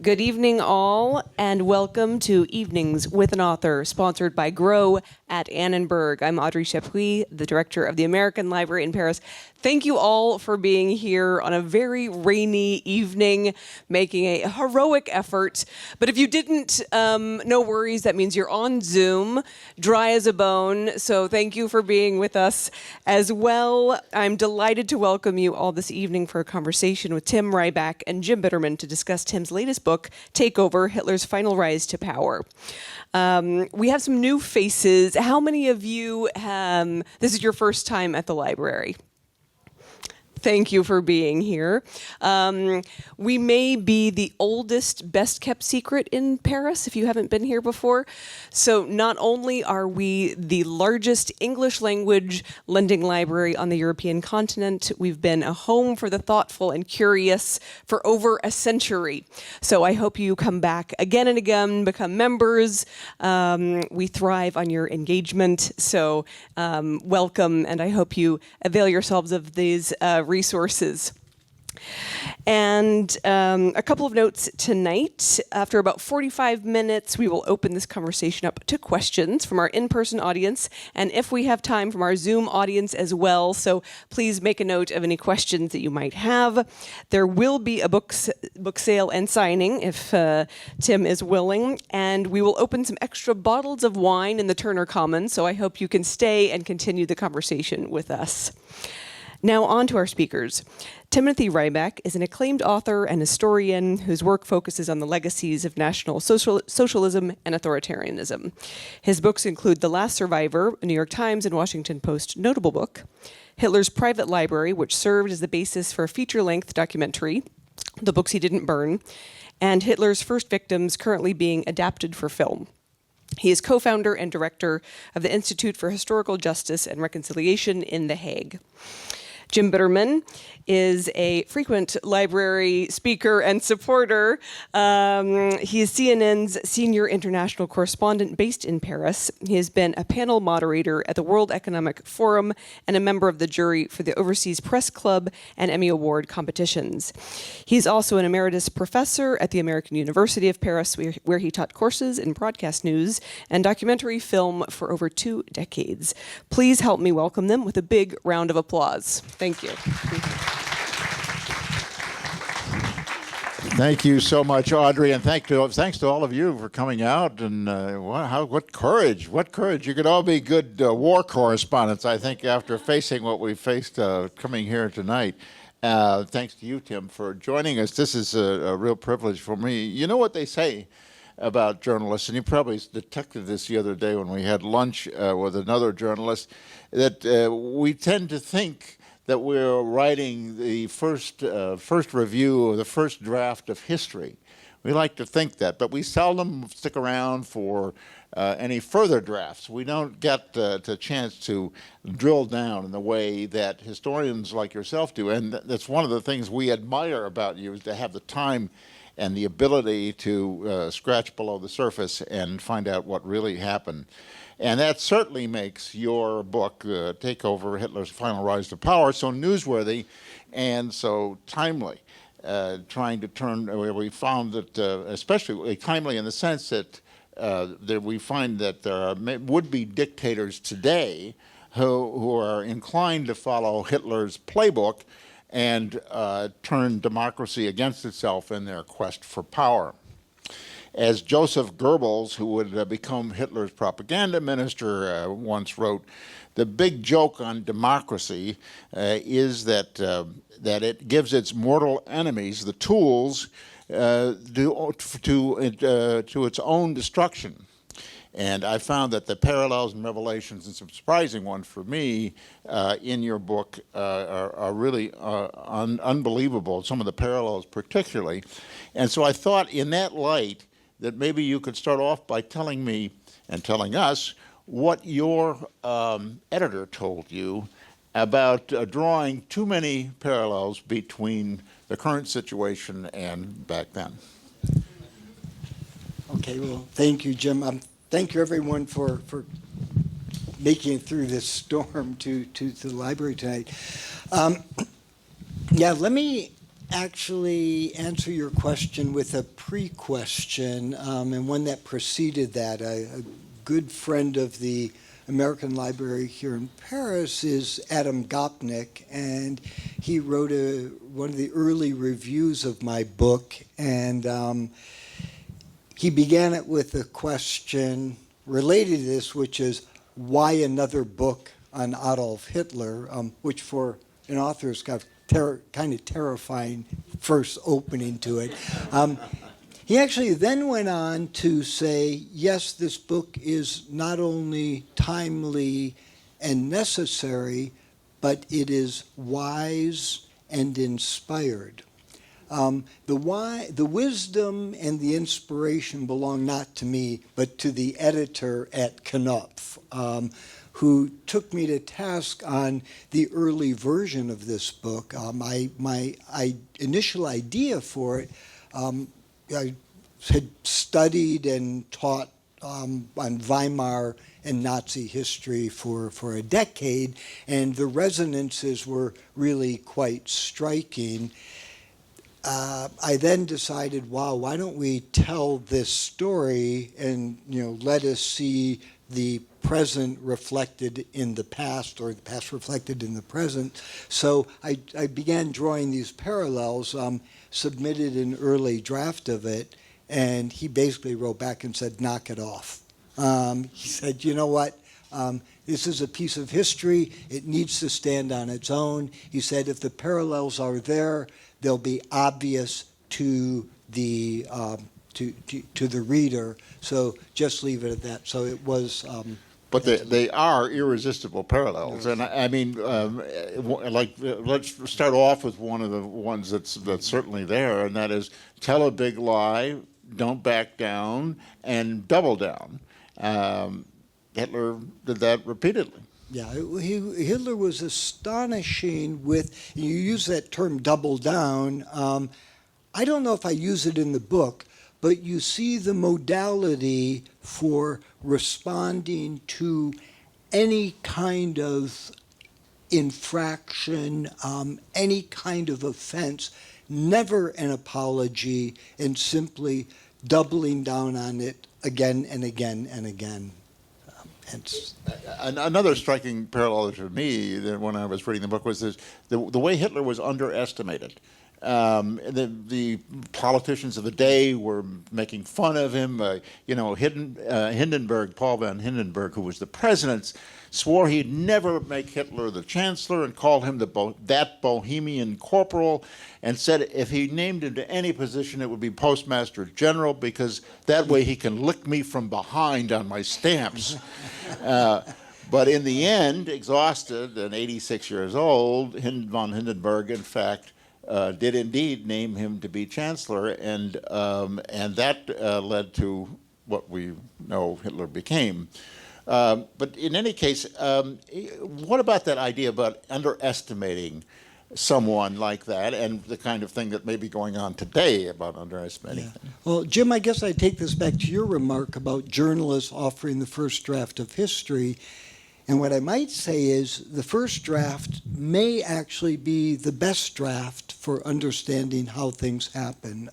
Good evening, all, and welcome to Evenings with an Author, sponsored by Grow at Annenberg. I'm Audrey Chapuis, the director of the American Library in Paris. Thank you all for being here on a very rainy evening, making a heroic effort. But if you didn't, no worries. That means you're on Zoom, dry as a bone. So thank you for being with us as well. I'm delighted to welcome you all this evening for a conversation with Tim Ryback and Jim Bittermann to discuss Tim's latest book, Takeover, Hitler's Final Rise to Power. We have some new faces. How many of you, this is your first time at the library? Thank you for being here. We may be the oldest, best-kept secret in Paris, if you haven't been here before. So not only are we the largest English-language lending library on the European continent, we've been a home for the thoughtful and curious for over a century. So I hope you come back again and again, become members. We thrive on your engagement, so welcome, and I hope you avail yourselves of these resources. And a couple of notes tonight. After about 45 minutes, we will open this conversation up to questions from our in-person audience, and if we have time, from our Zoom audience as well. So please make a note of any questions that you might have. There will be a book sale and signing if Tim is willing, and we will open some extra bottles of wine in the Turner Commons, so I hope you can stay and continue the conversation with us. Now on to our speakers. Timothy Ryback is an acclaimed author and historian whose work focuses on the legacies of National Socialism and authoritarianism. His books include The Last Survivor, a New York Times and Washington Post notable book, Hitler's Private Library, which served as the basis for a feature-length documentary, The Books He Didn't Burn, and Hitler's First Victims, currently being adapted for film. He is co-founder and director of the Institute for Historical Justice and Reconciliation in The Hague. Jim Bittermann is a frequent library speaker and supporter. He is CNN's senior international correspondent based in Paris. He has been a panel moderator at the World Economic Forum and a member of the jury for the Overseas Press Club and Emmy Award competitions. He's also an emeritus professor at the American University of Paris, where he taught courses in broadcast news and documentary film for over 2 decades. Please help me welcome them with a big round of applause. Thank you. Thank you so much, Audrey, and thanks to all of you for coming out. And what courage! What courage! You could all be good war correspondents, I think, after facing what we faced coming here tonight. Thanks to you, Tim, for joining us. This is a real privilege for me. You know what they say about journalists, and you probably detected this the other day when we had lunch with another journalist, that we tend to think that we're writing the first review or the first draft of history. We like to think that, but we seldom stick around for any further drafts. We don't get the chance to drill down in the way that historians like yourself do, and that's one of the things we admire about you, is to have the time and the ability to scratch below the surface and find out what really happened. And that certainly makes your book, Takeover, Hitler's Final Rise to Power, so newsworthy and so timely. Trying to turn, we found that, especially timely in the sense that we find that there are would-be dictators today who are inclined to follow Hitler's playbook and turn democracy against itself in their quest for power. As Joseph Goebbels, who would become Hitler's propaganda minister, once wrote, the big joke on democracy is that it gives its mortal enemies the tools to its own destruction. And I found that the parallels and revelations, and some surprising ones for me, in your book are really unbelievable, some of the parallels particularly. And so I thought in that light that maybe you could start off by telling me and telling us what your editor told you about drawing too many parallels between the current situation and back then. Okay, well, thank you, Jim. Thank you, everyone, for making it through this storm to the library tonight. Yeah, let me actually answer your question with a pre-question, and one that preceded that. A good friend of the American Library here in Paris is Adam Gopnik, and he wrote one of the early reviews of my book, and he began it with a question related to this, which is, why another book on Adolf Hitler, which for an author has got kind of terrifying first opening to it. He actually then went on to say, yes, this book is not only timely and necessary, but it is wise and inspired. The wisdom and the inspiration belong not to me, but to the editor at Knopf, who took me to task on the early version of this book. My initial idea for it, I had studied and taught on Weimar and Nazi history for a decade, and the resonances were really quite striking. I then decided, wow, why don't we tell this story and let us see the present reflected in the past, or the past reflected in the present. So I began drawing these parallels, submitted an early draft of it, and he basically wrote back and said, knock it off. He said, you know what? This is a piece of history. It needs to stand on its own. He said, if the parallels are there, they'll be obvious to the to the reader. So just leave it at that. So it was. But they are irresistible parallels, and I mean, let's start off with one of the ones that's certainly there, and that is tell a big lie, don't back down, and double down. Hitler did that repeatedly. Yeah, Hitler was astonishing with, you use that term double down. I don't know if I use it in the book, but you see the modality for responding to any kind of infraction, any kind of offense, never an apology, and simply doubling down on it again and again and again. Another striking parallel to me when I was reading the book was the way Hitler was underestimated. The politicians of the day were making fun of him. Hindenburg, Paul von Hindenburg, who was the president, swore he'd never make Hitler the chancellor and called him that Bohemian corporal, and said if he named him to any position, it would be postmaster general, because that way he can lick me from behind on my stamps. But in the end, exhausted and 86 years old, von Hindenburg, in fact, did indeed name him to be chancellor, and that led to what we know Hitler became. But in any case, what about that idea about underestimating someone like that, and the kind of thing that may be going on today about underestimating? Yeah. Well, Jim, I guess I take this back to your remark about journalists offering the first draft of history. And what I might say is the first draft may actually be the best draft for understanding how things happen.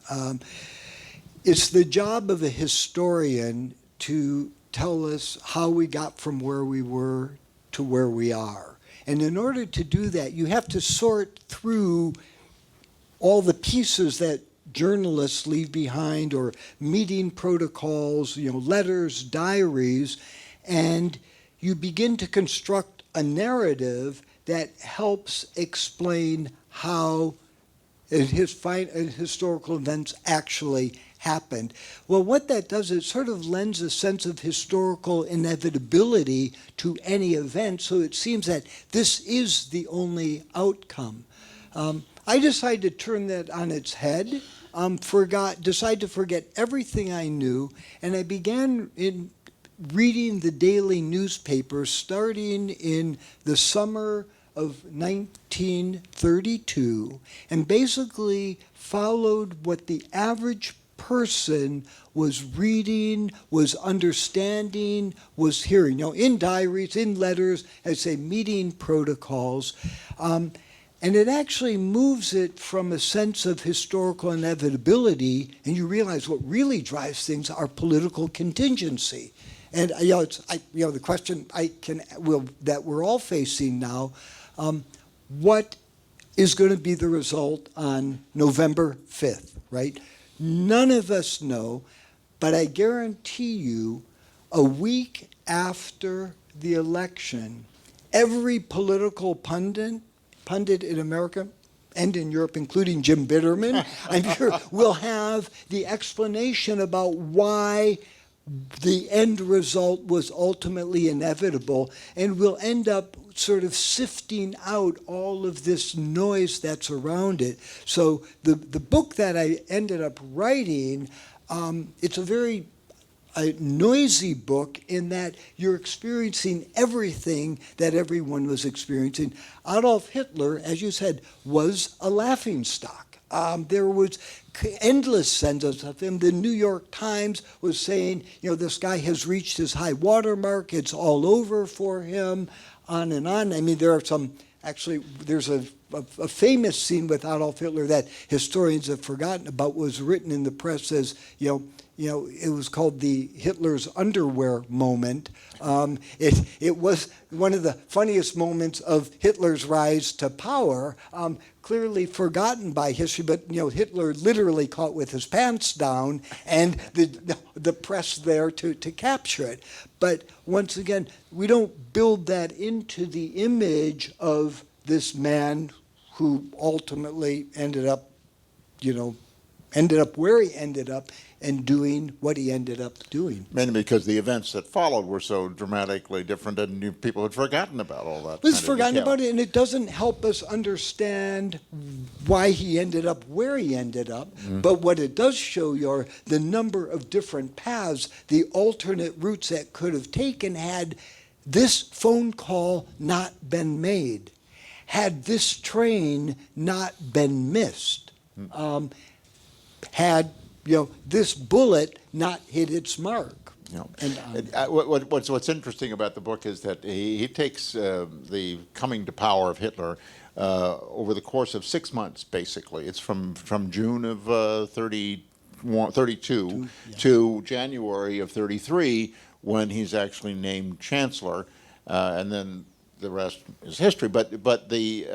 It's the job of a historian to tell us how we got from where we were to where we are. And in order to do that, you have to sort through all the pieces that journalists leave behind, or meeting protocols, letters, diaries, and you begin to construct a narrative that helps explain how historical events actually happened. Well, what that does is sort of lends a sense of historical inevitability to any event, so it seems that this is the only outcome. I decided to turn that on its head, decided to forget everything I knew, and I began reading the daily newspaper starting in the summer of 1932, and basically followed what the average person was reading, was understanding, was hearing. In diaries, in letters, I'd say meeting protocols. And it actually moves it from a sense of historical inevitability, and you realize what really drives things are political contingency. And the question that we're all facing now, what is going to be the result on November 5th, right? None of us know, but I guarantee you, a week after the election, every political pundit in America and in Europe, including Jim Bittermann, I'm sure, will have the explanation about why the end result was ultimately inevitable, and we'll end up sort of sifting out all of this noise that's around it. So the book that I ended up writing, it's a very noisy book in that you're experiencing everything that everyone was experiencing. Adolf Hitler, as you said, was a laughingstock. There was endless sentences of him. The New York Times was saying, this guy has reached his high watermark. It's all over for him, on and on. I mean, there's a famous scene with Adolf Hitler that historians have forgotten about, was written in the press as, it was called the Hitler's underwear moment. It was one of the funniest moments of Hitler's rise to power, clearly forgotten by history, but Hitler literally caught with his pants down, and the press there to capture it. But once again, we don't build that into the image of this man who ultimately ended up where he ended up and doing what he ended up doing. Mainly because the events that followed were so dramatically different, and people had forgotten about all that. We've forgotten about it, and it doesn't help us understand why he ended up where he ended up. Mm-hmm. But what it does show you are the number of different paths, the alternate routes that could have taken had this phone call not been made, had this train not been missed, had this bullet not hit its mark. What's interesting about the book is that he takes the coming to power of Hitler over the course of 6 months, basically. It's from June of 32 to January of 33, when he's actually named chancellor, and then the rest is history. But the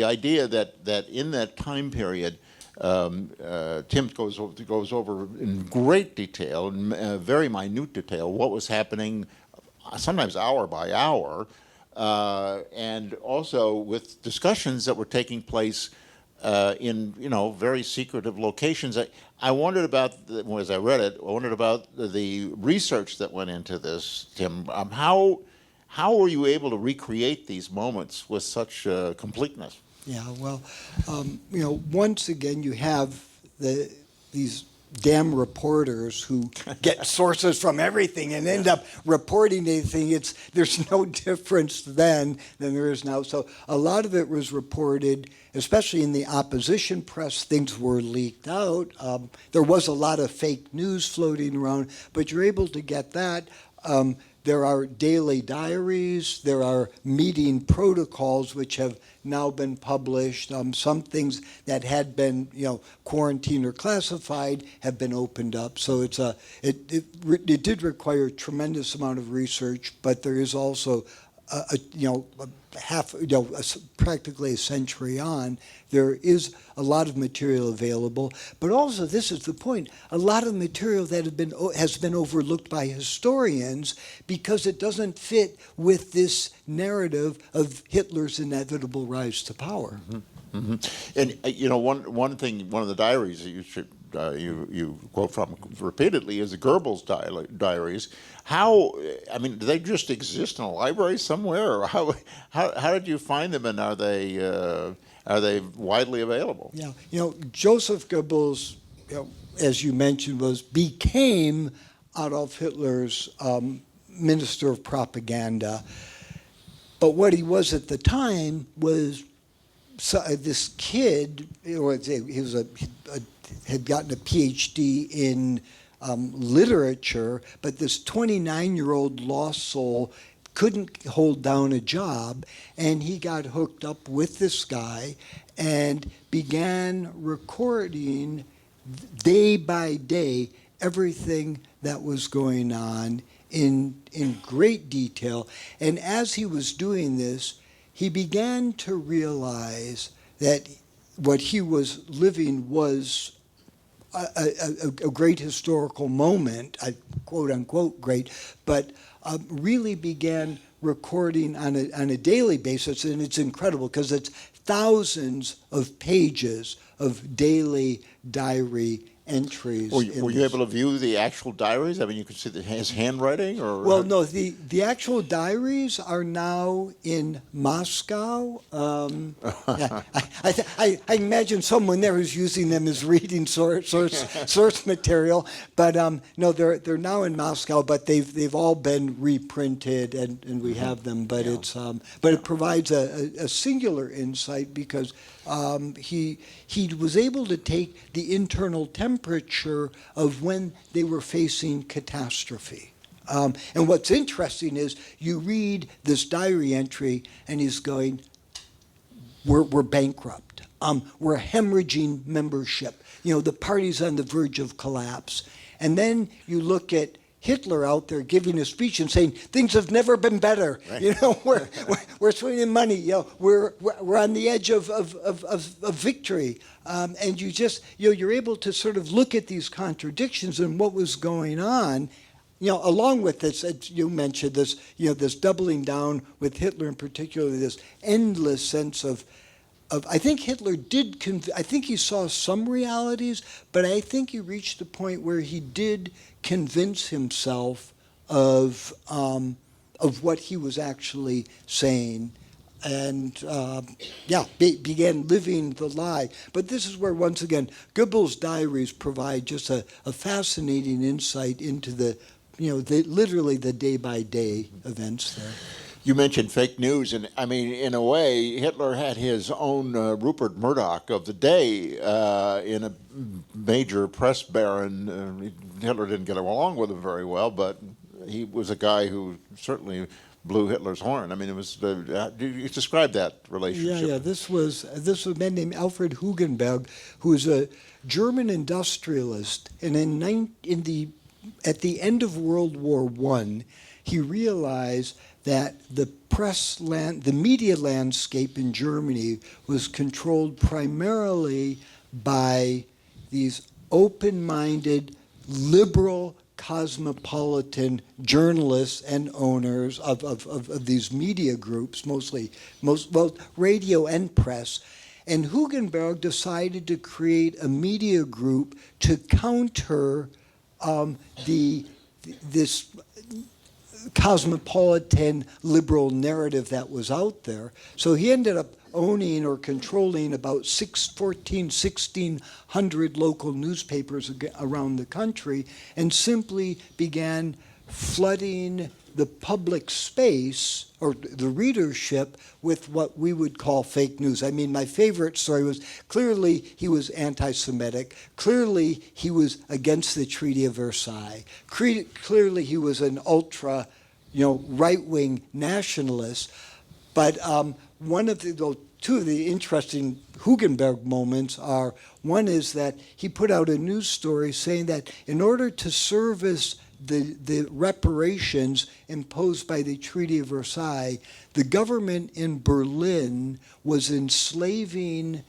idea that in that time period, Tim goes over in great detail, in very minute detail, what was happening, sometimes hour by hour, and also with discussions that were taking place in very secretive locations. I wondered about, as I read it, the research that went into this, Tim. How were you able to recreate these moments with such completeness? Yeah, well, once again, you have these damn reporters who get sources from everything and end up reporting anything. There's no difference then than there is now. So a lot of it was reported, especially in the opposition press. Things were leaked out. There was a lot of fake news floating around, but you're able to get that. There are daily diaries. There are meeting protocols which have now been published. Some things that had been, quarantined or classified have been opened up. So it did require a tremendous amount of research, but there is also practically a century on, there is a lot of material available. But also, this is the point, a lot of material that has been overlooked by historians because it doesn't fit with this narrative of Hitler's inevitable rise to power. Mm-hmm. And one thing, one of the diaries that you quote from repeatedly is the Goebbels diaries. Do they just exist in a library somewhere, or how did you find them, and are they widely available? Yeah, Joseph Goebbels, as you mentioned, became Adolf Hitler's minister of propaganda. But what he was at the time was this kid, had gotten a PhD in literature, but this 29-year-old lost soul couldn't hold down a job, and he got hooked up with this guy and began recording day by day everything that was going on in great detail. And as he was doing this, he began to realize that what he was living was a great historical moment, quote unquote great, but really began recording on a daily basis. And it's incredible because it's thousands of pages of daily diary entries. Were you able to view the actual diaries? I mean, you could see his handwriting, or well, no. The actual diaries are now in Moscow. Yeah, I imagine someone there who's using them as reading source material. But no, they're now in Moscow. But they've all been reprinted, and we have them. But but it provides a singular insight because he was able to take the internal temperature of when they were facing catastrophe. And what's interesting is you read this diary entry and he's going, we're bankrupt. We're hemorrhaging membership. The party's on the verge of collapse. And then you look at Hitler out there giving a speech and saying things have never been better. Right. We're swinging money. We're on the edge of victory. And you just you're able to sort of look at these contradictions and what was going on. Along with this, as you mentioned, this this doubling down with Hitler in particular, this endless sense of I think Hitler did. I think he saw some realities, but I think he reached a point where he did convince himself of what he was actually saying, and began living the lie. But this is where, once again, Goebbels' diaries provide just a fascinating insight into the literally the day-by-day events there. You mentioned fake news, and I mean, in a way, Hitler had his own Rupert Murdoch of the day in a major press baron. Hitler didn't get along with him very well, but he was a guy who certainly blew Hitler's horn. I mean, it was. You describe that relationship. Yeah. This was a man named Alfred Hugenberg, who was a German industrialist, and at the end of World War I, he realized that the media landscape in Germany was controlled primarily by these open-minded, liberal, cosmopolitan journalists and owners of these media groups, both radio and press. And Hugenberg decided to create a media group to counter this cosmopolitan liberal narrative that was out there. So he ended up owning or controlling about 1,600 local newspapers around the country, and simply began flooding the public space or the readership with what we would call fake news. I mean, my favorite story was clearly he was anti-Semitic. Clearly he was against the Treaty of Versailles. Clearly he was an ultra, right-wing nationalist. But two of the interesting Hugenberg moments are, one is that he put out a news story saying that in order to service the reparations imposed by the Treaty of Versailles, the government in Berlin was enslaving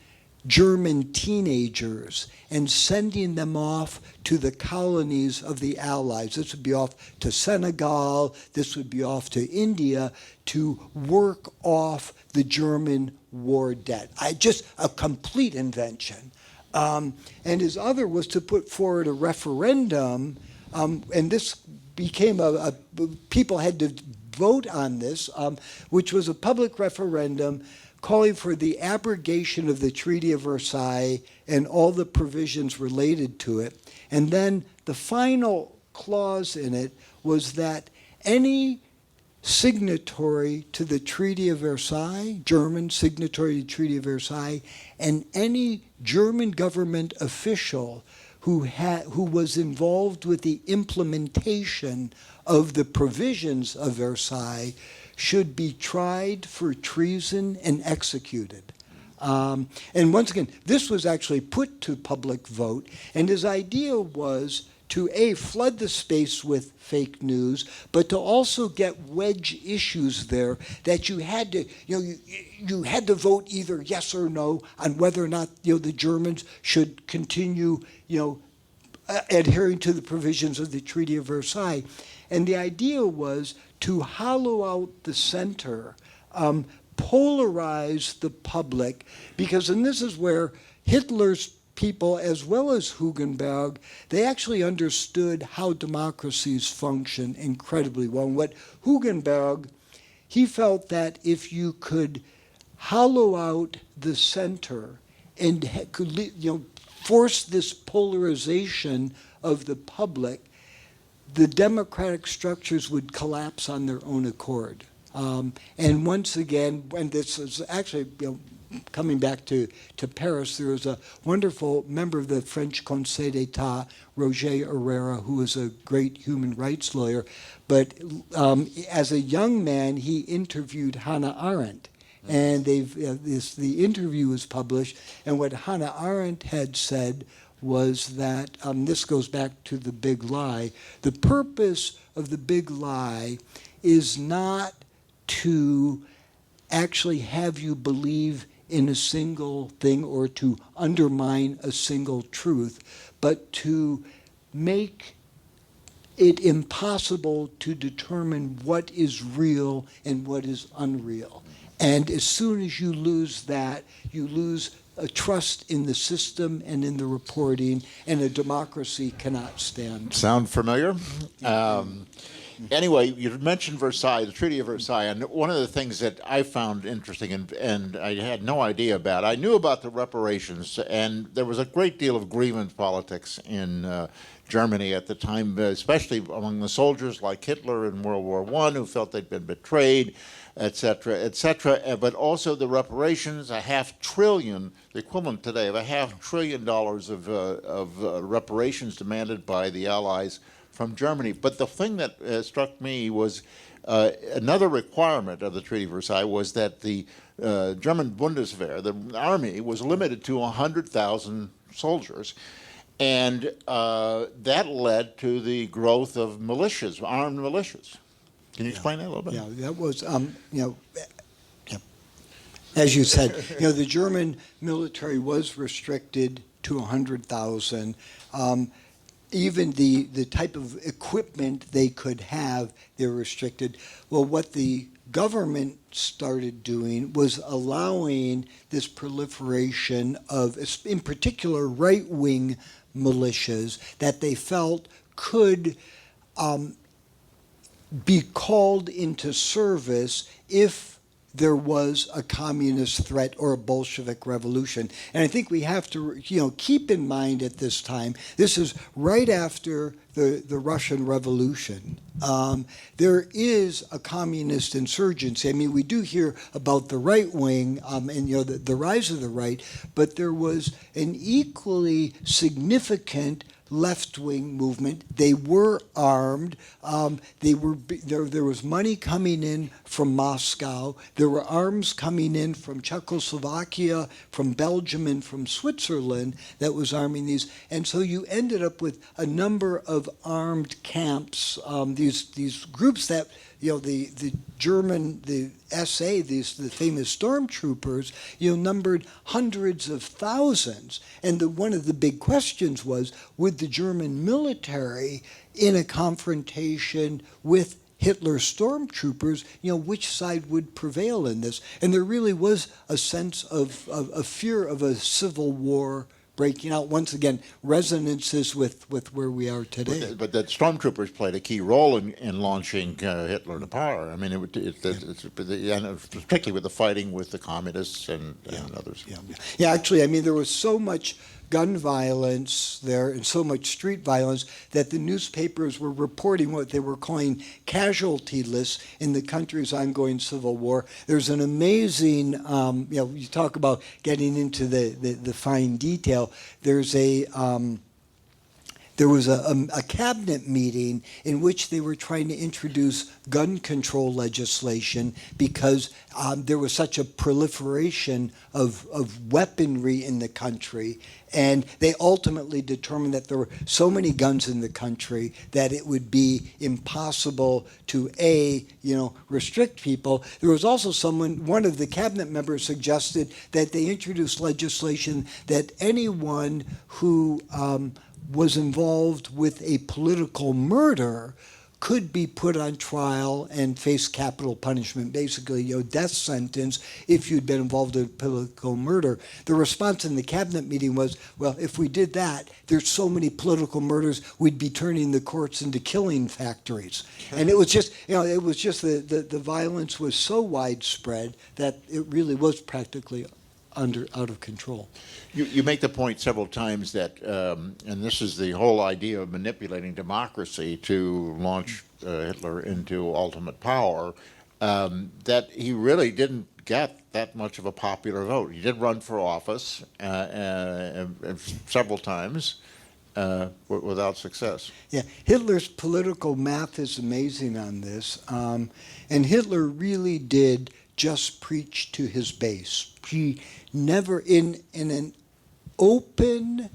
German teenagers and sending them off to the colonies of the Allies. This would be off to Senegal, this would be off to India, to work off the German war debt. Just a complete invention. And his other was to put forward a referendum, and this became people had to vote on this, which was a public referendum calling for the abrogation of the Treaty of Versailles and all the provisions related to it. And then the final clause in it was that any signatory to the Treaty of Versailles, German signatory to the Treaty of Versailles, and any German government official who was involved with the implementation of the provisions of Versailles should be tried for treason and executed. And once again, this was actually put to public vote, and his idea was to flood the space with fake news, but to also get wedge issues there that you had to, you had to vote either yes or no on whether or not, the Germans should continue, adhering to the provisions of the Treaty of Versailles. And the idea was to hollow out the center, polarize the public, because, and this is where Hitler's people, as well as Hugenberg, they actually understood how democracies function incredibly well. And what Hugenberg, he felt that if you could hollow out the center and could, force this polarization of the public, the democratic structures would collapse on their own accord. And once again, and this is actually, coming back to Paris, there was a wonderful member of the French Conseil d'Etat, Roger Herrera, who was a great human rights lawyer. But as a young man, he interviewed Hannah Arendt. And the interview was published, and what Hannah Arendt had said was that, this goes back to the big lie, the purpose of the big lie is not to actually have you believe in a single thing or to undermine a single truth, but to make it impossible to determine what is real and what is unreal. And as soon as you lose that, you lose a trust in the system and in the reporting, and a democracy cannot stand. Sound familiar? Anyway, you mentioned Versailles, the Treaty of Versailles, and one of the things that I found interesting and I had no idea about, I knew about the reparations, and there was a great deal of grievance politics in Germany at the time, especially among the soldiers like Hitler in World War I, who felt they'd been betrayed, etc., but also the reparations, $500 billion, the equivalent today of $500 billion of reparations demanded by the Allies from Germany. But the thing that struck me was another requirement of the Treaty of Versailles was that the German Bundeswehr, the army, was limited to 100,000 soldiers. And that led to the growth of militias, armed militias. Can you explain that a little bit? Yeah, that was, as you said, the German military was restricted to 100,000. Even the type of equipment they could have, they were restricted. Well, what the government started doing was allowing this proliferation of, in particular, right-wing militias that they felt could be called into service if there was a communist threat or a Bolshevik revolution. And I think we have to, keep in mind at this time, this is right after the Russian Revolution. There is a communist insurgency. I mean, we do hear about the right wing and the rise of the right, but there was an equally significant left-wing movement. They were armed. There was money coming in from Moscow. There were arms coming in from Czechoslovakia, from Belgium, and from Switzerland that was arming these. And so you ended up with a number of armed camps, these groups that, the German, the SA, the famous stormtroopers, numbered hundreds of thousands. And one of the big questions was, would the German military, in a confrontation with Hitler's stormtroopers, which side would prevail in this? And there really was a sense of a fear of a civil war breaking out. Once again, resonances with where we are today. But that stormtroopers played a key role in launching Hitler to power. I mean, particularly with the fighting with the communists and others. Yeah, actually, I mean, there was so much gun violence there and so much street violence that the newspapers were reporting what they were calling casualty lists in the country's ongoing civil war. There's an amazing, you talk about getting into the fine detail. There's a there was a cabinet meeting in which they were trying to introduce gun control legislation because there was such a proliferation of weaponry in the country. And they ultimately determined that there were so many guns in the country that it would be impossible to, restrict people. There was also one of the cabinet members suggested that they introduce legislation that anyone who was involved with a political murder could be put on trial and face capital punishment, basically, death sentence if you'd been involved in political murder. The response in the cabinet meeting was, well, if we did that, there's so many political murders, we'd be turning the courts into killing factories. And it was just, the violence was so widespread that it really was practically out of control. You make the point several times that, and this is the whole idea of manipulating democracy to launch Hitler into ultimate power, that he really didn't get that much of a popular vote. He did run for office several times without success. Yeah, Hitler's political math is amazing on this, and Hitler really did just preach to his base. He never, in an open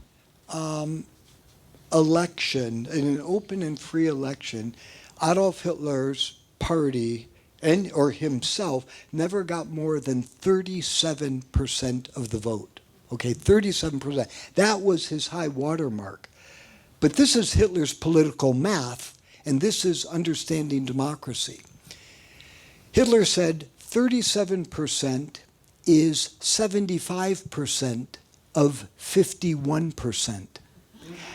election, in an open and free election, Adolf Hitler's party or himself never got more than 37% of the vote. Okay, 37%. That was his high watermark. But this is Hitler's political math, and this is understanding democracy. Hitler said 37% is 75% of 51%.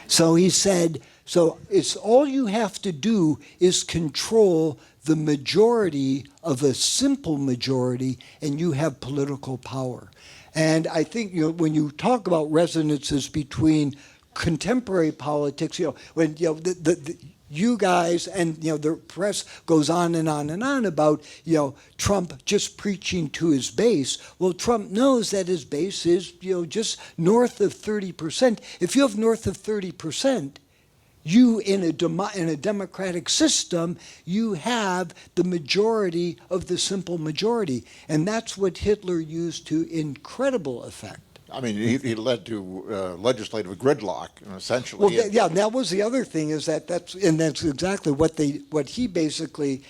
So he said, so it's all you have to do is control the majority of a simple majority, and you have political power. And I think when you talk about resonances between contemporary politics, when you guys and the press goes on and on and on about Trump just preaching to his base. Well, Trump knows that his base is just north of 30%. If you have north of 30%, you in a democratic system, you have the majority of the simple majority, and that's what Hitler used to incredible effect. I mean, he led to legislative gridlock, essentially. Well, yeah, that was the other thing, is that's exactly what he basically,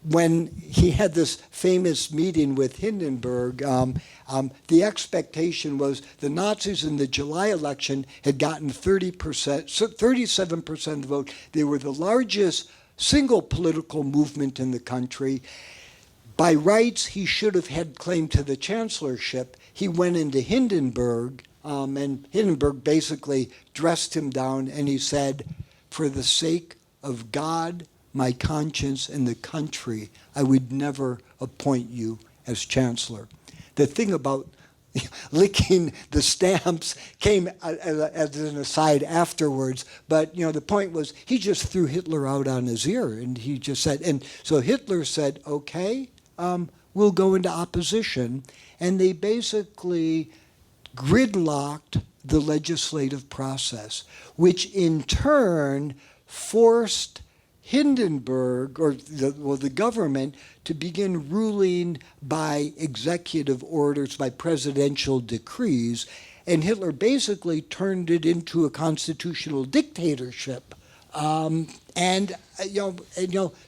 when he had this famous meeting with Hindenburg, the expectation was the Nazis in the July election had gotten 37% of the vote. They were the largest single political movement in the country. By rights, he should have had claim to the chancellorship. He went into Hindenburg, and Hindenburg basically dressed him down, and he said, for the sake of God, my conscience, and the country, I would never appoint you as chancellor. The thing about licking the stamps came as an aside afterwards, but the point was he just threw Hitler out on his ear, and he just said, and so Hitler said, okay, we'll go into opposition, and they basically gridlocked the legislative process, which in turn forced Hindenburg, or the government, to begin ruling by executive orders, by presidential decrees, and Hitler basically turned it into a constitutional dictatorship, and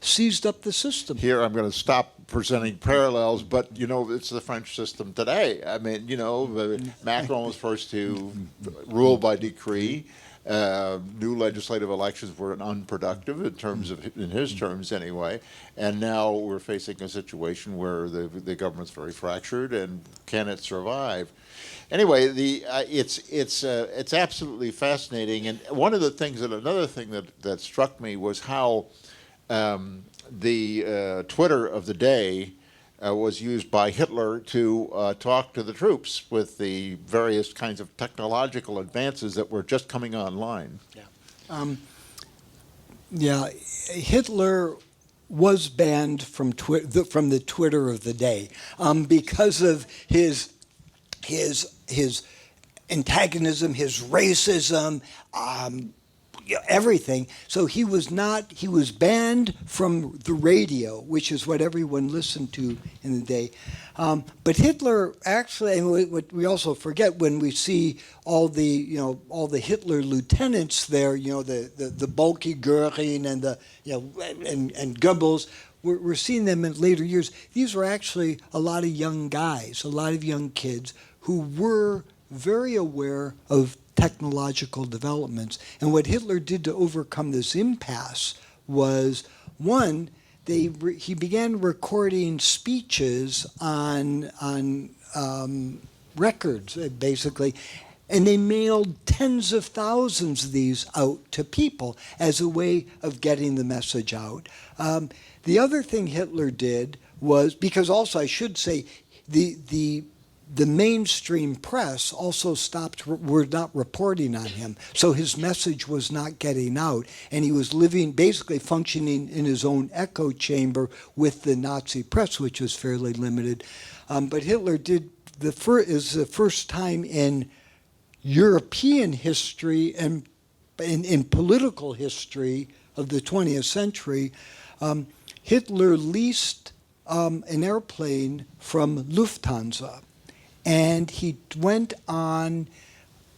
seized up the system. Here, I'm going to stop presenting parallels, but it's the French system today. I mean, Macron was first to rule by decree. New legislative elections were unproductive in his terms anyway, and now we're facing a situation where the government's very fractured, and can it survive? Anyway, it's absolutely fascinating, and another thing that struck me was how the Twitter of the day was used by Hitler to talk to the troops with the various kinds of technological advances that were just coming online. Hitler was banned from the Twitter of the day because of his antagonism, his racism, everything. So he was banned from the radio, which is what everyone listened to in the day. But Hitler actually, and what we also forget when we see all the Hitler lieutenants there, the bulky Göring and and Goebbels, we're seeing them in later years. These were actually a lot of young guys, a lot of young kids who were very aware of technological developments. And what Hitler did to overcome this impasse was, one, he began recording speeches on records, basically, and they mailed tens of thousands of these out to people as a way of getting the message out. The other thing Hitler did was, because also I should say, the mainstream press also were not reporting on him. So his message was not getting out. And he was basically functioning in his own echo chamber with the Nazi press, which was fairly limited. But Hitler is the first time in European history and in political history of the 20th century, Hitler leased an airplane from Lufthansa. And he went on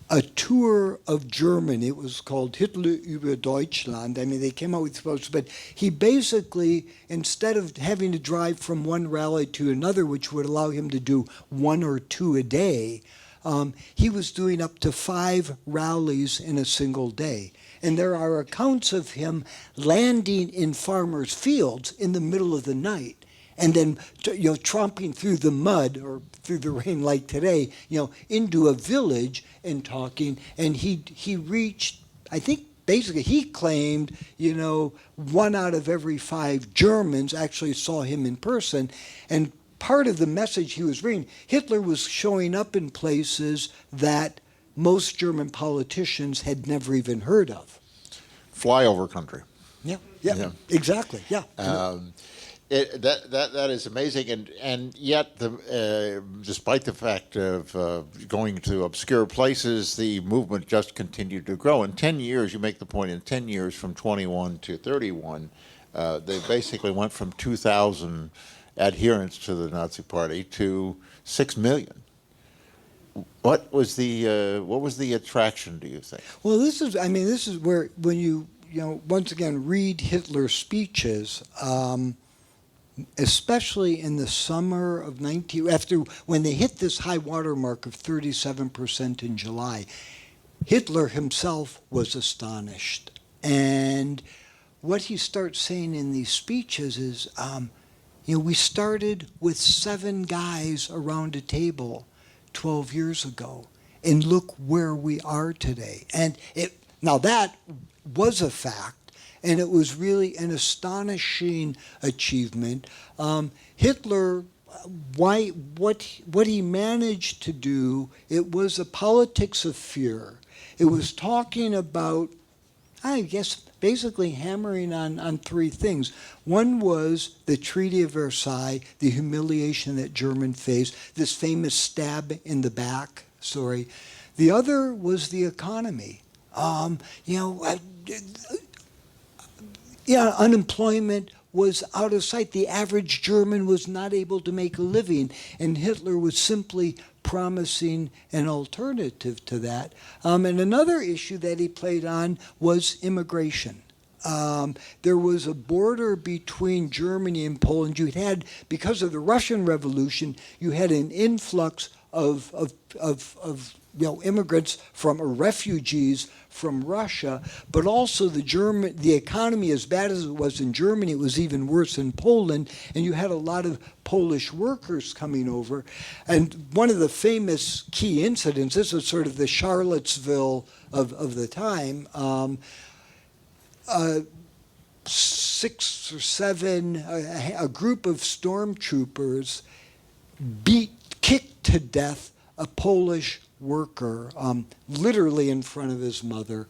a tour of Germany. It was called Hitler über Deutschland. I mean, they came out with posters, but he basically, instead of having to drive from one rally to another, which would allow him to do 1 or 2 a day, he was doing up to 5 rallies in a single day. And there are accounts of him landing in farmers' fields in the middle of the night, and then tromping through the mud or through the rain like today, into a village and talking. And he reached, I think, basically he claimed, 1 out of every 5 Germans actually saw him in person. And part of the message he was reading, Hitler was showing up in places that most German politicians had never even heard of. Flyover country. Yeah. Exactly. Yeah. That is amazing, and yet, despite the fact of going to obscure places, the movement just continued to grow. In 10 years, you make the point, in 10 years, from 21 to 31, they basically went from 2,000 adherents to the Nazi Party to 6 million. What was the attraction, do you think? Well, this is where, when you once again read Hitler's speeches, especially in the summer of when they hit this high water mark of 37% in July, Hitler himself was astonished. And what he starts saying in these speeches is, we started with 7 guys around a table 12 years ago, and look where we are today. And now that was a fact. And it was really an astonishing achievement. Hitler, what he managed to do, it was a politics of fear. It was talking about, I guess, basically hammering on 3 things. One was the Treaty of Versailles, the humiliation that Germans faced, this famous stab in the back story. The other was the economy. Unemployment was out of sight. The average German was not able to make a living, and Hitler was simply promising an alternative to that. And another issue that he played on was immigration. There was a border between Germany and Poland. You had, because of the Russian Revolution, you had an influx of immigrants or refugees from Russia, but also the economy, as bad as it was in Germany, it was even worse in Poland, and you had a lot of Polish workers coming over. And one of the famous key incidents, this was sort of the Charlottesville of the time, 6 or 7, a group of stormtroopers kicked to death a Polish worker, literally in front of his mother.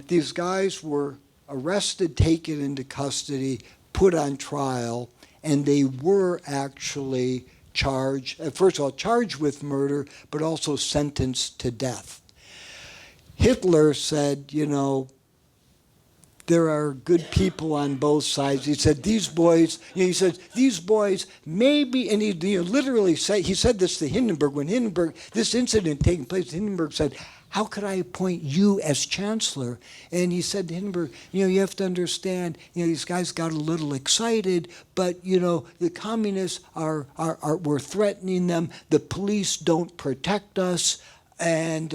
These guys were arrested, taken into custody, put on trial, and they were actually first of all, charged with murder, but also sentenced to death. Hitler said, there are good people on both sides. He said, these boys, maybe, and he literally said, he said this to Hindenburg. When this incident taking place, Hindenburg said, how could I appoint you as chancellor? And he said to Hindenburg, you have to understand, these guys got a little excited, but, the communists were threatening them. The police don't protect us, and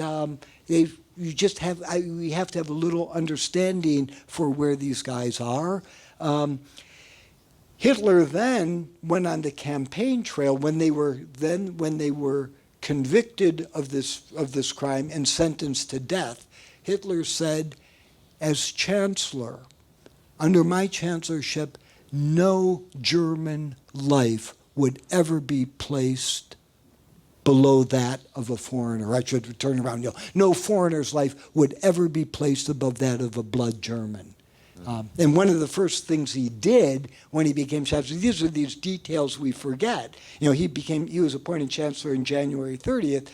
we have to have a little understanding for where these guys are. Hitler then went on the campaign trail when they were convicted of this crime and sentenced to death. Hitler said, as chancellor, under my chancellorship, no German life would ever be placed below that of a foreigner. I should turn around. No foreigner's life would ever be placed above that of a blood German. And one of the first things he did when he became chancellor, these are these details we forget. He was appointed chancellor on January 30th.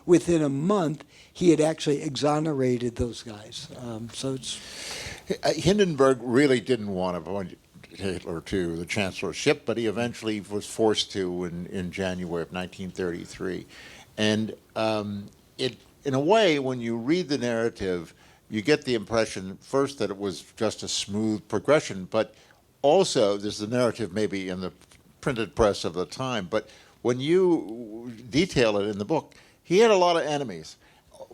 Within a month, he had actually exonerated those guys. Hindenburg really didn't want to appoint Hitler to the chancellorship, but he eventually was forced to in January of 1933. And in a way, when you read the narrative, you get the impression, first, that it was just a smooth progression, but also, there's the narrative maybe in the printed press of the time, but when you detail it in the book, he had a lot of enemies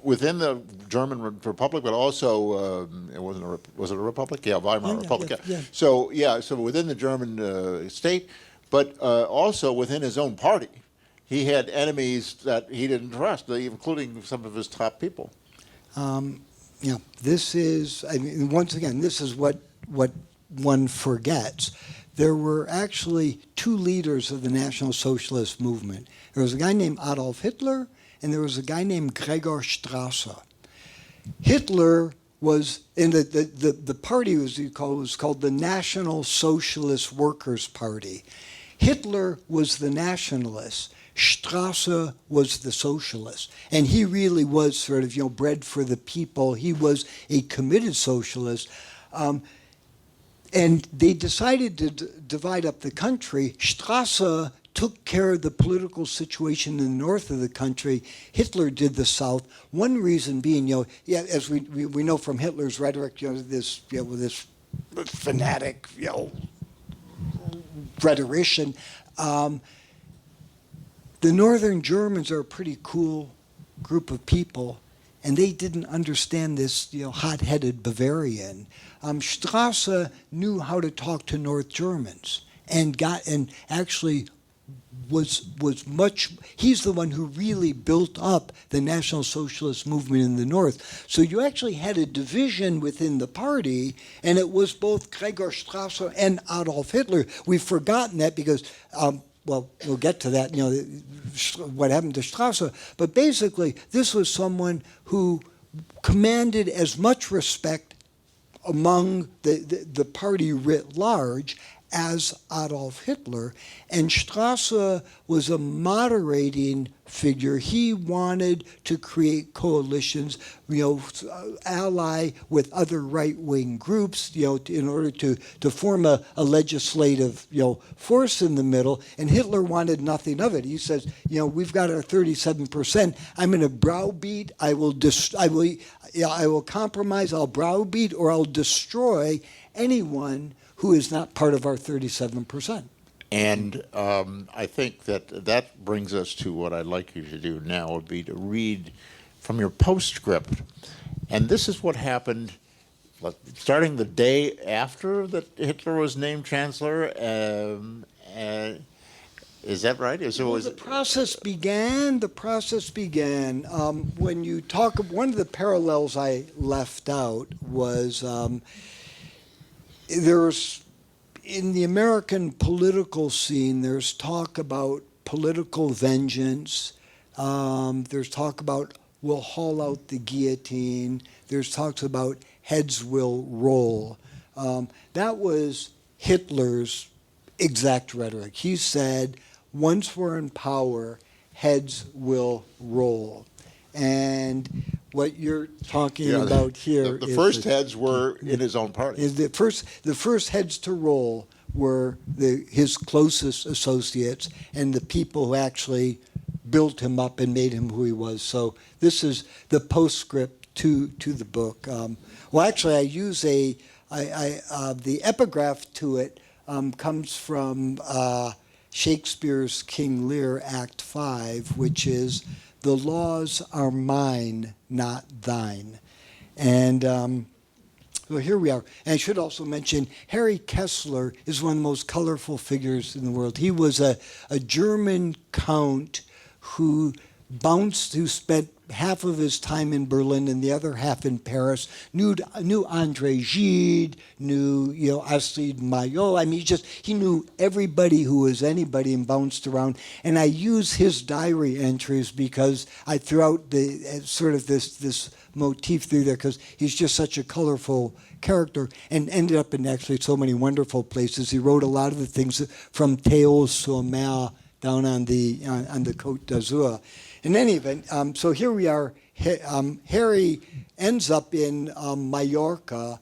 within the German Republic, but also, was it a republic? Yeah, Weimar Republic. Yeah. So within the German state, but also within his own party. He had enemies that he didn't trust, including some of his top people. This is, once again, this is what one forgets. There were actually two leaders of the National Socialist movement. There was a guy named Adolf Hitler, and there was a guy named Gregor Strasser. Hitler was in the party was called the National Socialist Workers' Party. Hitler was the nationalist. Strasser was the socialist, and he really was sort of bred for the people. He was a committed socialist, and they decided to divide up the country. Strasser took care of the political situation in the north of the country. Hitler did the south. One reason being, as we know from Hitler's rhetoric, this fanatic, rhetorician. The northern Germans are a pretty cool group of people, and they didn't understand this, hot-headed Bavarian. Strasser knew how to talk to North Germans, and actually he's the one who really built up the National Socialist movement in the North. So you actually had a division within the party, and it was both Gregor Strasser and Adolf Hitler. We've forgotten that because, we'll get to that, what happened to Strasser. But basically, this was someone who commanded as much respect among the party writ large as Adolf Hitler, and Strasser was a moderating figure. He wanted to create coalitions, ally with other right-wing groups, in order to form a legislative, force in the middle. And Hitler wanted nothing of it. He says, we've got our 37%. I'm going to browbeat. I will compromise. I'll browbeat, or I'll destroy anyone who is not part of our 37%. And I think that brings us to what I'd like you to do now, would be to read from your postscript. And this is what happened starting the day after that Hitler was named chancellor. Is that right? The process began. When you talk, one of the parallels I left out was there's, in the American political scene, there's talk about political vengeance. There's talk about we'll haul out the guillotine. There's talks about heads will roll. That was Hitler's exact rhetoric. He said, once we're in power, heads will roll. And what you're talking about here the is first heads were in his own party. is the first heads to roll were his closest associates and the people who actually built him up and made him who he was. So this is the postscript to the book. Well, actually, I use the epigraph to it comes from Shakespeare's King Lear, Act 5, which is, "The laws are mine, not thine." And well, here we are. And I should also mention, Harry Kessler is one of the most colorful figures in the world. He was a German count who spent half of his time in Berlin and the other half in Paris, knew André Gide, knew Astrid Maillot. I mean, he knew everybody who was anybody and bounced around. And I use his diary entries because I threw out the sort of this motif through there because he's just such a colorful character and ended up in actually so many wonderful places. He wrote a lot of the things from Théo-sur-Mer down on the Côte d'Azur. In any event, so here we are. Harry ends up in Mallorca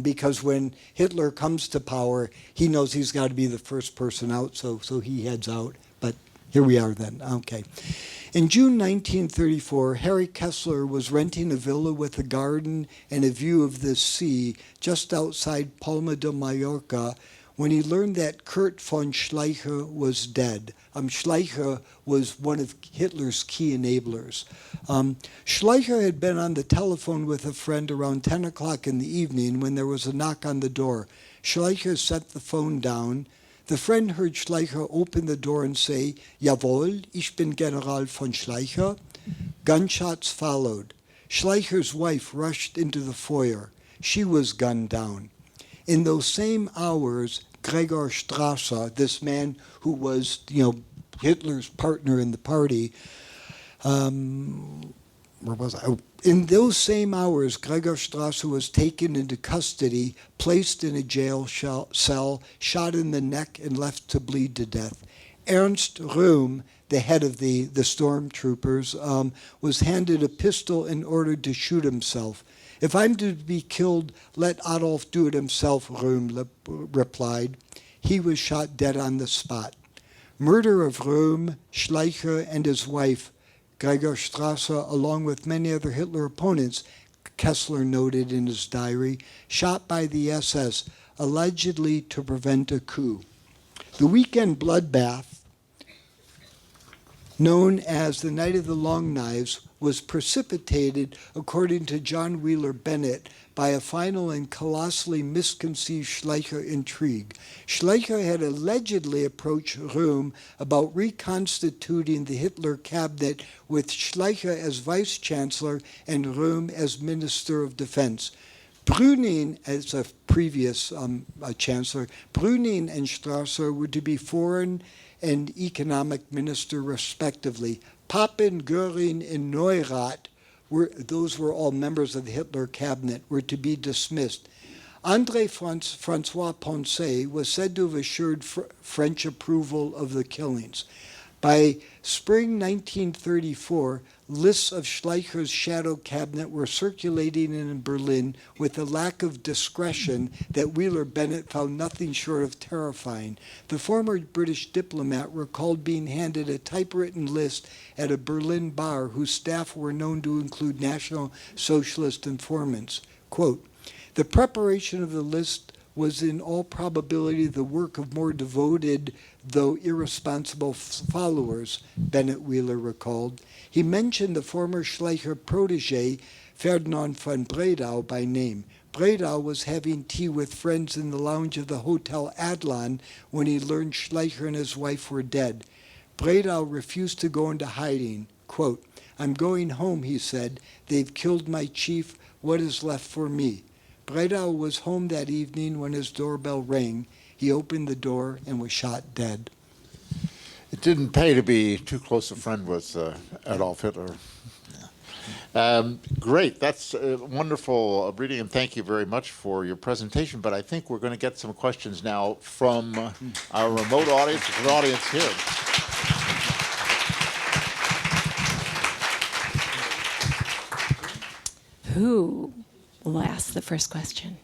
because when Hitler comes to power, he knows he's got to be the first person out, so he heads out. But here we are then. Okay. In June 1934, Harry Kessler was renting a villa with a garden and a view of the sea just outside Palma de Mallorca when he learned that Kurt von Schleicher was dead. Schleicher was one of Hitler's key enablers. Schleicher had been on the telephone with a friend around 10 o'clock in the evening when there was a knock on the door. Schleicher set the phone down. The friend heard Schleicher open the door and say, "Jawohl, ich bin General von Schleicher." Gunshots followed. Schleicher's wife rushed into the foyer. She was gunned down. In those same hours, Gregor Strasser, this man who was, Hitler's partner in the party, where was I? In those same hours, Gregor Strasser was taken into custody, placed in a jail cell, shot in the neck, and left to bleed to death. Ernst Röhm, the head of the stormtroopers, was handed a pistol and ordered to shoot himself. "If I'm to be killed, let Adolf do it himself," Röhm replied. He was shot dead on the spot. Murder of Röhm, Schleicher, and his wife, Gregor Strasser, along with many other Hitler opponents, Kessler noted in his diary, shot by the SS, allegedly to prevent a coup. The weekend bloodbath, known as the Night of the Long Knives, was precipitated, according to John Wheeler Bennett, by a final and colossally misconceived Schleicher intrigue. Schleicher had allegedly approached Röhm about reconstituting the Hitler cabinet with Schleicher as vice-chancellor and Röhm as minister of defense. Brüning, as a previous chancellor, Brüning and Strasser were to be foreign and economic minister respectively. Papen, Göring, and Neurath, those were all members of the Hitler cabinet, were to be dismissed. André Francois Poncet was said to have assured French approval of the killings. By spring 1934, lists of Schleicher's shadow cabinet were circulating in Berlin with a lack of discretion that Wheeler Bennett found nothing short of terrifying. The former British diplomat recalled being handed a typewritten list at a Berlin bar whose staff were known to include National Socialist informants. Quote, "The preparation of the list was in all probability the work of more devoted, though irresponsible followers," Bennett Wheeler recalled. He mentioned the former Schleicher protege, Ferdinand von Bredau, by name. Bredau was having tea with friends in the lounge of the Hotel Adlon when he learned Schleicher and his wife were dead. Bredau refused to go into hiding. Quote, "I'm going home," he said. "They've killed my chief. What is left for me?" Bredau was home that evening when his doorbell rang. He opened the door and was shot dead. It didn't pay to be too close a friend with Adolf Hitler. Great. That's a wonderful reading, and thank you very much for your presentation. But I think we're going to get some questions now from our remote audience, the audience here. Who will ask the first question?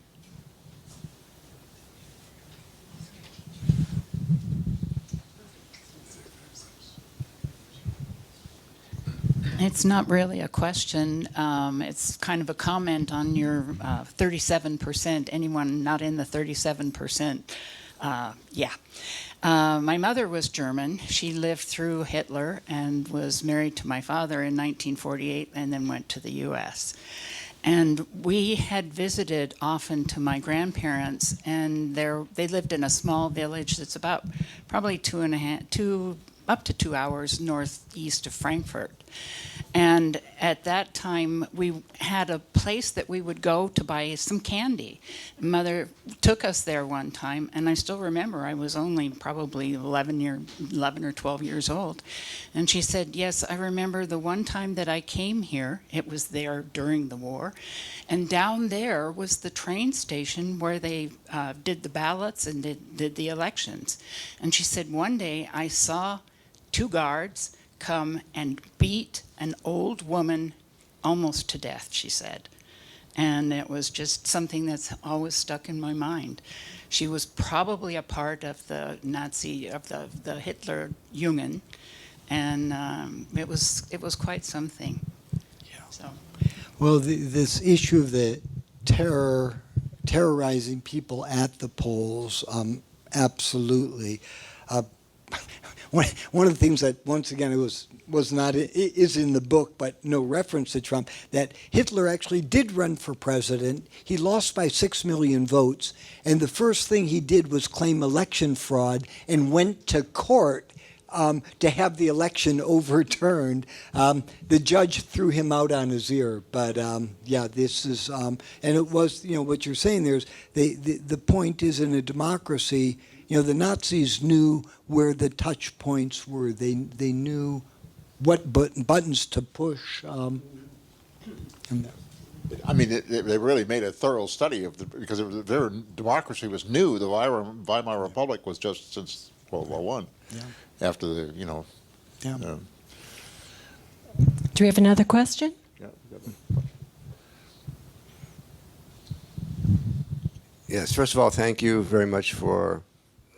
It's not really a question. It's kind of a comment on your 37%. Anyone not in the 37%? Yeah. My mother was German. She lived through Hitler and was married to my father in 1948 and then went to the U.S. And we had visited often to my grandparents, and they lived in a small village that's about probably up to 2 hours northeast of Frankfurt. And at that time, we had a place that we would go to buy some candy. Mother took us there one time, and I still remember I was only probably 11 or 12 years old. And she said, yes, I remember the one time that I came here. It was there during the war. And down there was the train station where they did the ballots and did the elections. And she said, one day I saw 2 guards come and beat an old woman almost to death, she said. And it was just something that's always stuck in my mind. She was probably a part of the the Hitler Jugend, and it was quite something. Yeah. So. Well, this issue of the terrorizing people at the polls, absolutely. One of the things that, once again, is in the book, but no reference to Trump, that Hitler actually did run for president. He lost by 6 million votes, and the first thing he did was claim election fraud and went to court to have the election overturned. The judge threw him out on his ear, but yeah, this is, and it was, what you're saying there is, the point is, in a democracy, the Nazis knew where the touch points were. They knew what buttons to push. I mean, they really made a thorough study of because their democracy was new. The Weimar Republic was just since World War One. Yeah. After the, Yeah. Do we have another question? Yeah. Yes, first of all, thank you very much for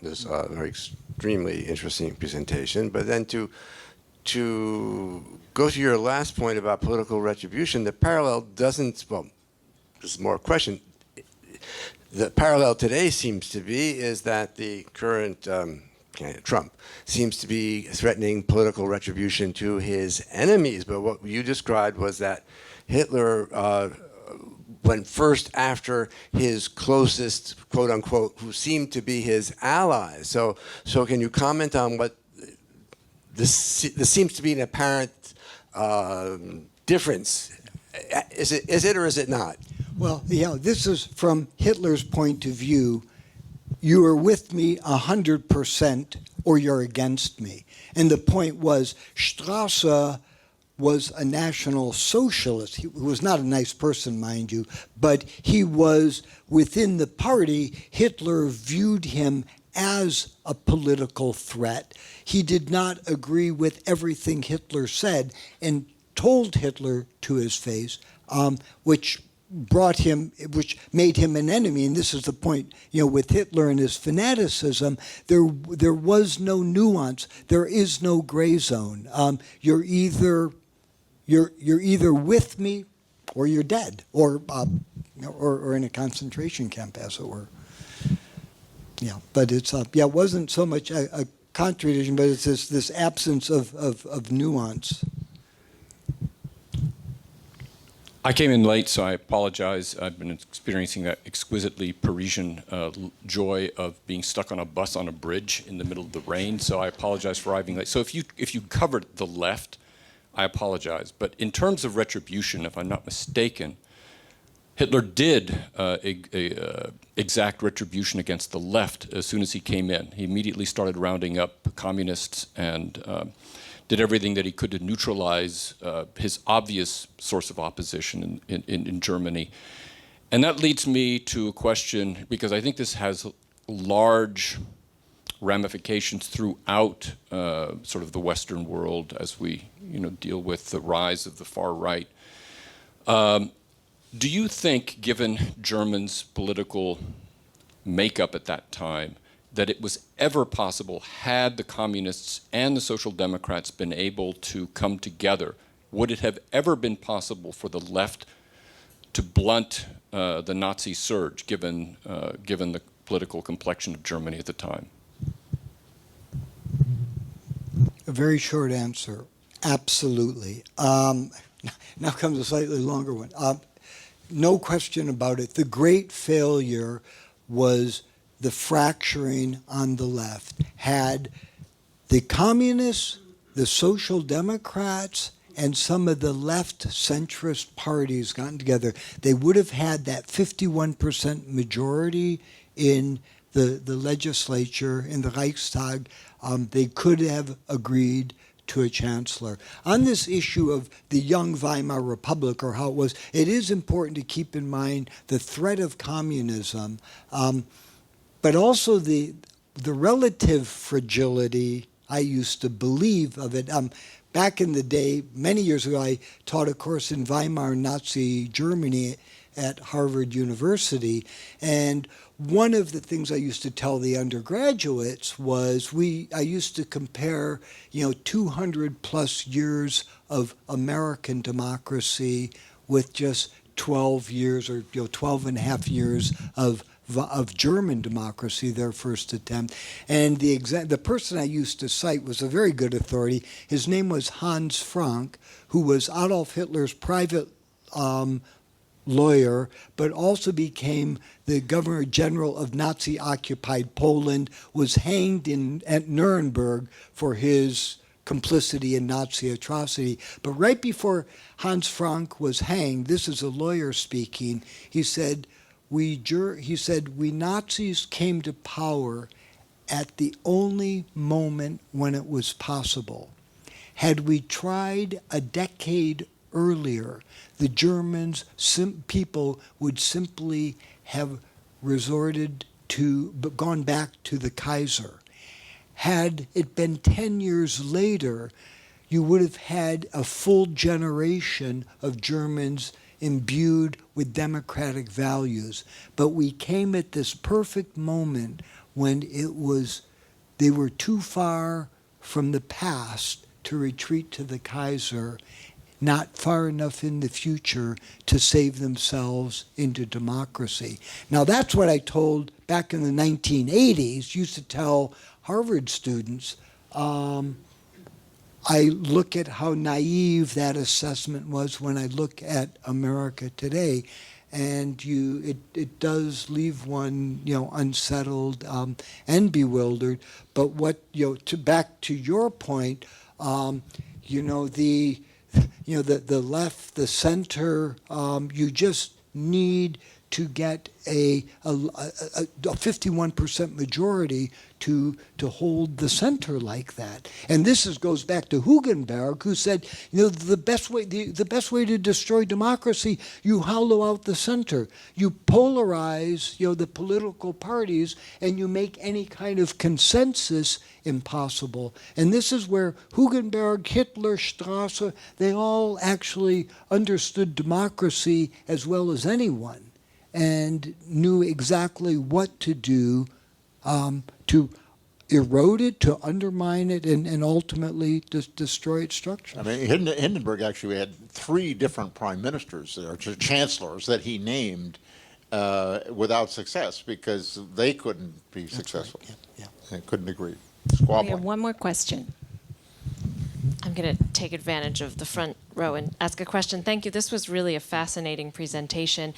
this very extremely interesting presentation. But then to go to your last point about political retribution, the parallel doesn't, well, this is more a question. The parallel today seems to be is that the current candidate, Trump, seems to be threatening political retribution to his enemies. But what you described was that Hitler went first after his closest, quote unquote, who seemed to be his allies. So can you comment on what this seems to be an apparent difference? Is it or is it not? Well, yeah, this is from Hitler's point of view. You are with me 100% or you're against me. And the point was, Strasser was a National Socialist. He was not a nice person, mind you, but he was within the party. Hitler viewed him as a political threat. He did not agree with everything Hitler said and told Hitler to his face, which made him an enemy. And this is the point, with Hitler and his fanaticism, there was no nuance. There is no gray zone. You're either with me or you're dead, or in a concentration camp, as it were. Yeah, but it's it wasn't so much a contradiction, but it's this absence of nuance. I came in late, so I apologize. I've been experiencing that exquisitely Parisian joy of being stuck on a bus on a bridge in the middle of the rain, so I apologize for arriving late. So if you covered the left, I apologize. But in terms of retribution, if I'm not mistaken, Hitler did exact retribution against the left as soon as he came in. He immediately started rounding up communists and did everything that he could to neutralize his obvious source of opposition in Germany. And that leads me to a question, because I think this has large ramifications throughout sort of the Western world as we deal with the rise of the far right. Do you think, given Germany's political makeup at that time, that it was ever possible, had the communists and the social democrats been able to come together, would it have ever been possible for the left to blunt the Nazi surge, given the political complexion of Germany at the time? A very short answer. Absolutely. Now comes a slightly longer one. No question about it. The great failure was the fracturing on the left. Had the communists, the social democrats, and some of the left centrist parties gotten together, they would have had that 51% majority in the legislature, in the Reichstag. They could have agreed to a chancellor. On this issue of the young Weimar Republic, or how it was, it is important to keep in mind the threat of communism, but also the relative fragility, I used to believe, of it. Back in the day, many years ago, I taught a course in Weimar Nazi Germany at Harvard University, and one of the things I used to tell the undergraduates was I used to compare, 200 plus years of American democracy with just 12 years or 12 and a half years of German democracy, their first attempt. And the person I used to cite was a very good authority. His name was Hans Frank, who was Adolf Hitler's private lawyer, but also became the Governor General of Nazi-occupied Poland, was hanged at Nuremberg for his complicity in Nazi atrocity. But right before Hans Frank was hanged, this is a lawyer speaking, he said, we Nazis came to power at the only moment when it was possible. Had we tried a decade earlier, the Germans, people would simply have gone back to the Kaiser. Had it been 10 years later, you would have had a full generation of Germans imbued with democratic values. But we came at this perfect moment when they were too far from the past to retreat to the Kaiser, not far enough in the future to save themselves into democracy. Now that's what I told back in the 1980s, used to tell Harvard students. I look at how naive that assessment was when I look at America today, and it does leave one unsettled and bewildered. But back to your point, the left, the center, you just need to get a 51% majority to hold the center like that. And this goes back to Hugenberg, who said, the best way to destroy democracy, you hollow out the center. You polarize, the political parties, and you make any kind of consensus impossible. And this is where Hugenberg, Hitler, Strasser, they all actually understood democracy as well as anyone, and knew exactly what to do to erode it, to undermine it, and ultimately destroy its structure. I mean, Hindenburg actually had 3 different prime ministers or chancellors that he named without success because they couldn't be successful. Right. Yeah. They couldn't agree. We Squabbling. have one more question. I'm going to take advantage of the front row and ask a question. Thank you. This was really a fascinating presentation.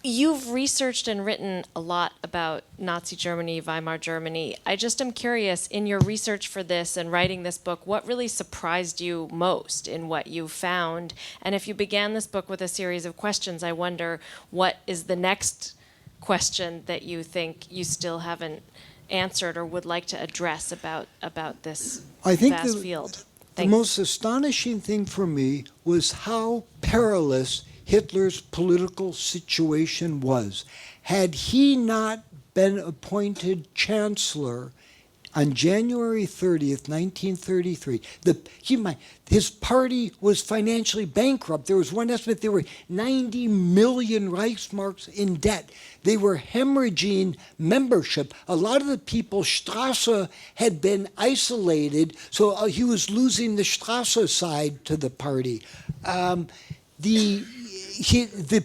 You've researched and written a lot about Nazi Germany, Weimar Germany. I just am curious, in your research for this and writing this book, what really surprised you most in what you found? And if you began this book with a series of questions, I wonder what is the next question that you think you still haven't answered or would like to address about this vast field? The most astonishing thing for me was how perilous Hitler's political situation was. Had he not been appointed chancellor On January 30th, 1933, his party was financially bankrupt. There was one estimate there were 90 million Reichsmarks in debt. They were hemorrhaging membership. A lot of the people, Strasse had been isolated, so he was losing the Strasse side to the party. The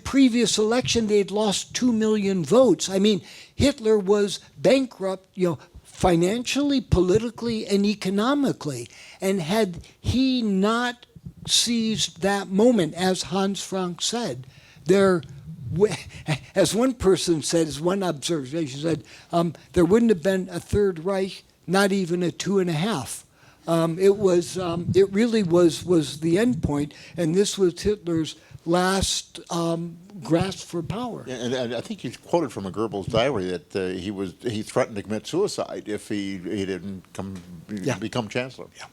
previous election, they had lost 2 million votes. I mean, Hitler was bankrupt, financially, politically, and economically. And had he not seized that moment, as Hans Frank said, as one person said, as one observation said, there wouldn't have been a Third Reich, not even a 2.5. It really was the end point, and this was Hitler's last grasp for power. And I think you quoted from a Goebbels diary that he threatened to commit suicide if he didn't become chancellor. Yeah.